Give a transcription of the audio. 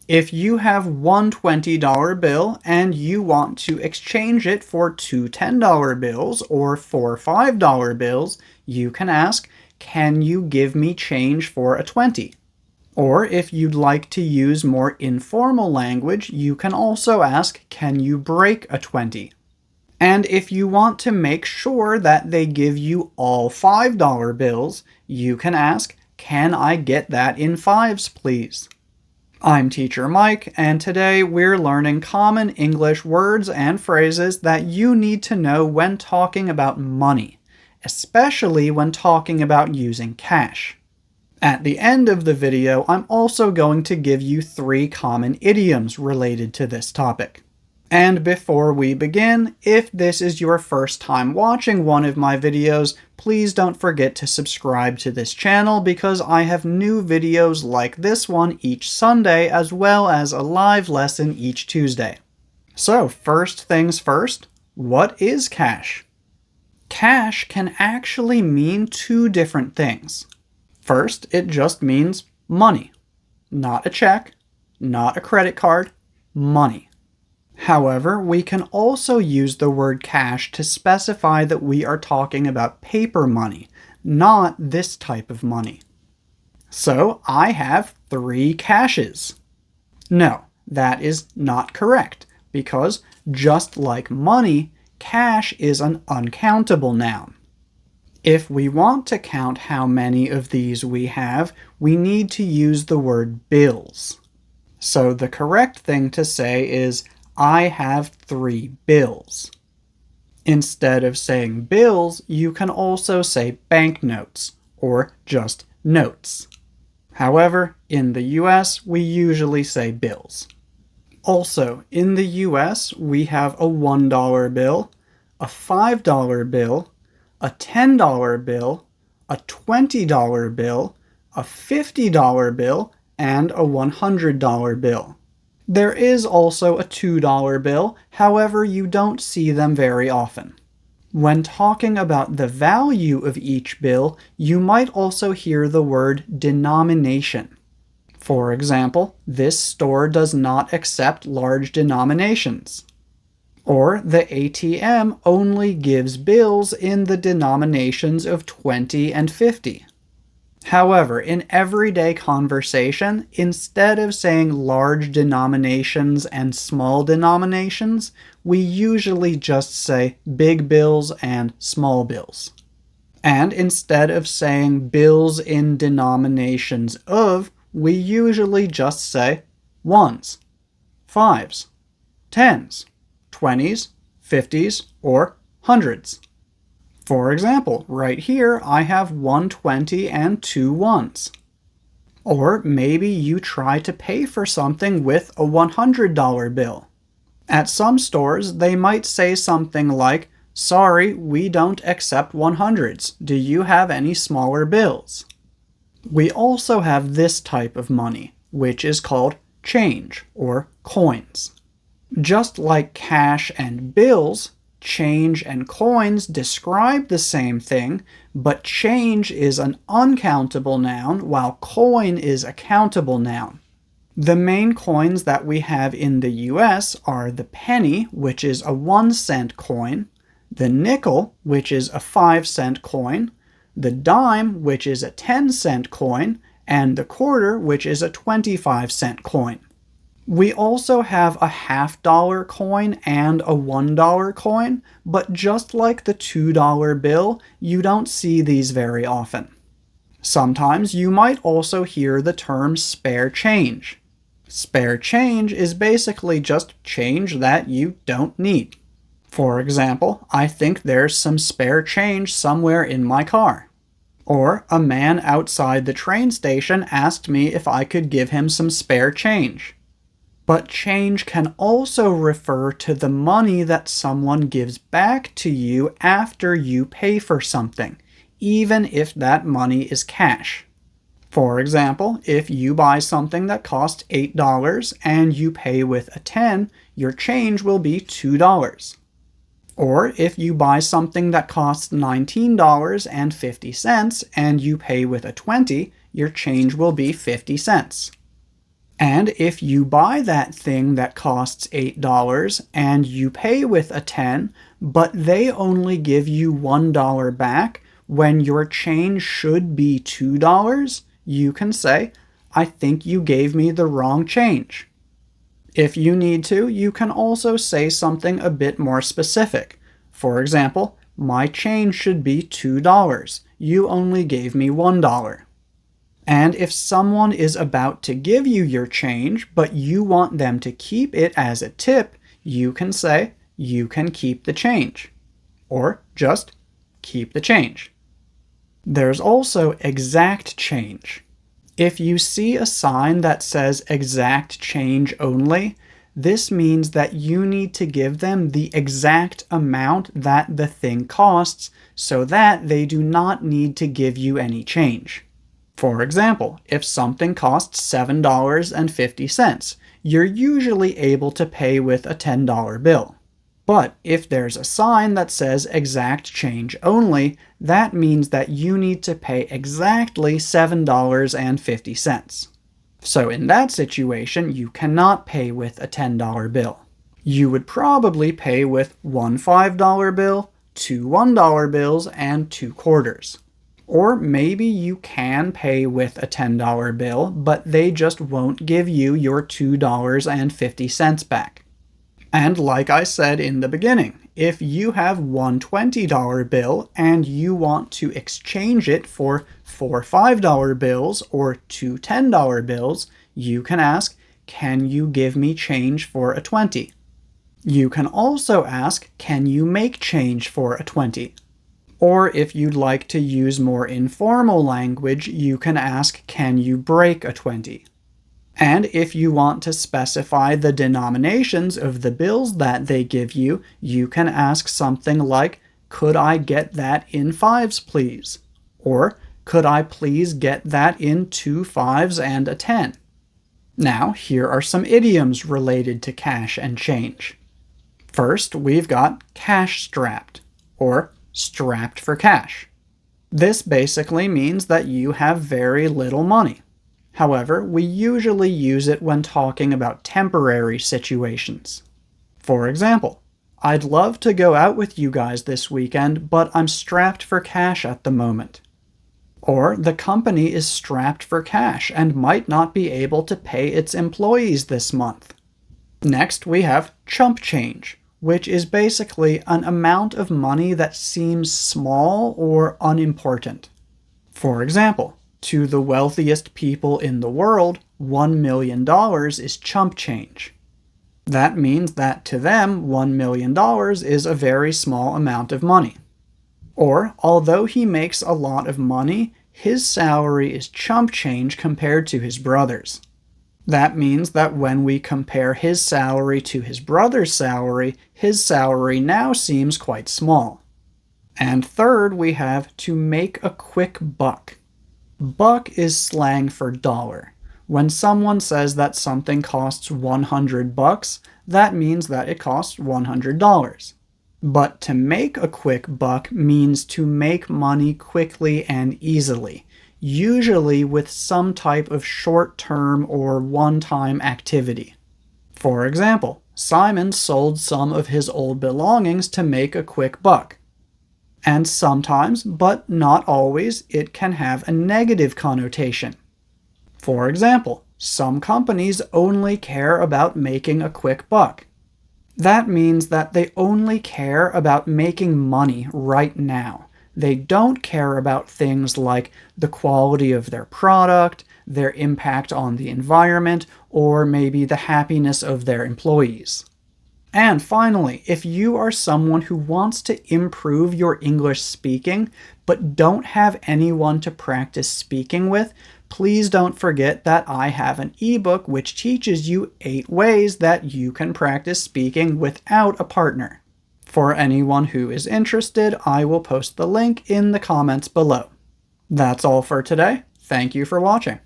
If you have one $20 bill and you want to exchange it for two $10 bills or four $5 bills, you can ask, "Can you give me change for a 20?" Or if you'd like to use more informal language, you can also ask, "Can you break a 20?" And if you want to make sure that they give you all $5 bills, you can ask, "Can I get that in fives, please?" I'm Teacher Mike, and today we're learning common English words and phrases that you need to know when talking about money, especially when talking about using cash. At the end of the video, I'm also going to give you 3 common idioms related to this topic. And before we begin, if this is your first time watching one of my videos, please don't forget to subscribe to this channel because I have new videos like this one each Sunday as well as a live lesson each Tuesday. So first things first, what is cash? Cash can actually mean 2 different things. First, it just means money. Not a check, not a credit card, money. However, we can also use the word cash to specify that we are talking about paper money, not this type of money. So, I have 3 cashes. No, that is not correct, because just like money, cash is an uncountable noun. If we want to count how many of these we have, we need to use the word bills. So the correct thing to say is, "I have 3 bills." Instead of saying bills, you can also say banknotes, or just notes. However, in the US, we usually say bills. Also, in the US, we have a $1 bill, a $5 bill, a $10 bill, a $20 bill, a $50 bill, and a $100 bill. There is also a $2 bill, however, you don't see them very often. When talking about the value of each bill, you might also hear the word denomination. For example, this store does not accept large denominations. Or the ATM only gives bills in the denominations of 20 and 50. However, in everyday conversation, instead of saying large denominations and small denominations, we usually just say big bills and small bills. And instead of saying bills in denominations of, we usually just say ones, fives, tens, 20s, 50s, or hundreds. For example, right here I have 1 20 and 2 ones. Or maybe you try to pay for something with a $100 bill. At some stores, they might say something like, "Sorry, we don't accept 100s. Do you have any smaller bills?" We also have this type of money, which is called change, or coins. Just like cash and bills, change and coins describe the same thing, but change is an uncountable noun while coin is a countable noun. The main coins that we have in the US are the penny, which is a 1-cent coin, the nickel, which is a 5-cent coin, the dime, which is a 10-cent coin, and the quarter, which is a 25-cent coin. We also have a $50 coin and a $1 coin, but just like the $2 bill, you don't see these very often. Sometimes you might also hear the term spare change. Spare change is basically just change that you don't need. For example, I think there's some spare change somewhere in my car. Or a man outside the train station asked me if I could give him some spare change. But change can also refer to the money that someone gives back to you after you pay for something, even if that money is cash. For example, if you buy something that costs $8 and you pay with a 10, your change will be $2. Or if you buy something that costs $19.50 and you pay with a 20, your change will be 50 cents. And if you buy that thing that costs $8 and you pay with a 10, but they only give you $1 back when your change should be $2, you can say, I think you gave me the wrong change. If you need to, you can also say something a bit more specific. For example, my change should be $2. You only gave me $1. And if someone is about to give you your change, but you want them to keep it as a tip, you can say, you can keep the change. Or just keep the change. There's also exact change. If you see a sign that says exact change only, this means that you need to give them the exact amount that the thing costs so that they do not need to give you any change. For example, if something costs $7.50, you're usually able to pay with a $10 bill. But if there's a sign that says exact change only, that means that you need to pay exactly $7.50. So in that situation, you cannot pay with a $10 bill. You would probably pay with one $5 bill, two $1 bills, and two quarters. Or maybe you can pay with a $10 bill, but they just won't give you your $2.50 back. And like I said in the beginning, if you have one $20 bill and you want to exchange it for four $5 bills or two $10 bills, you can ask, can you give me change for a 20? You can also ask, can you make change for a 20? Or if you'd like to use more informal language, you can ask, can you break a 20? And if you want to specify the denominations of the bills that they give you, you can ask something like, could I get that in 5s, please? Or, could I please get that in 2 5s and a 10? Now, here are some idioms related to cash and change. First, we've got cash-strapped, or strapped for cash. This basically means that you have very little money. However, we usually use it when talking about temporary situations. For example, I'd love to go out with you guys this weekend, but I'm strapped for cash at the moment. Or the company is strapped for cash and might not be able to pay its employees this month. Next, we have chump change, which is basically an amount of money that seems small or unimportant. For example, to the wealthiest people in the world, $1 million is chump change. That means that to them, $1 million is a very small amount of money. Or, although he makes a lot of money, his salary is chump change compared to his brother's. That means that when we compare his salary to his brother's salary now seems quite small. And third, we have to make a quick buck. Buck is slang for dollar. When someone says that something costs $100, that means that it costs $100. But to make a quick buck means to make money quickly and easily, usually with some type of short-term or one-time activity. For example, Simon sold some of his old belongings to make a quick buck. And sometimes, but not always, it can have a negative connotation. For example, some companies only care about making a quick buck. That means that they only care about making money right now. They don't care about things like the quality of their product, their impact on the environment, or maybe the happiness of their employees. And finally, if you are someone who wants to improve your English speaking, but don't have anyone to practice speaking with, please don't forget that I have an ebook which teaches you 8 ways that you can practice speaking without a partner. For anyone who is interested, I will post the link in the comments below. That's all for today. Thank you for watching.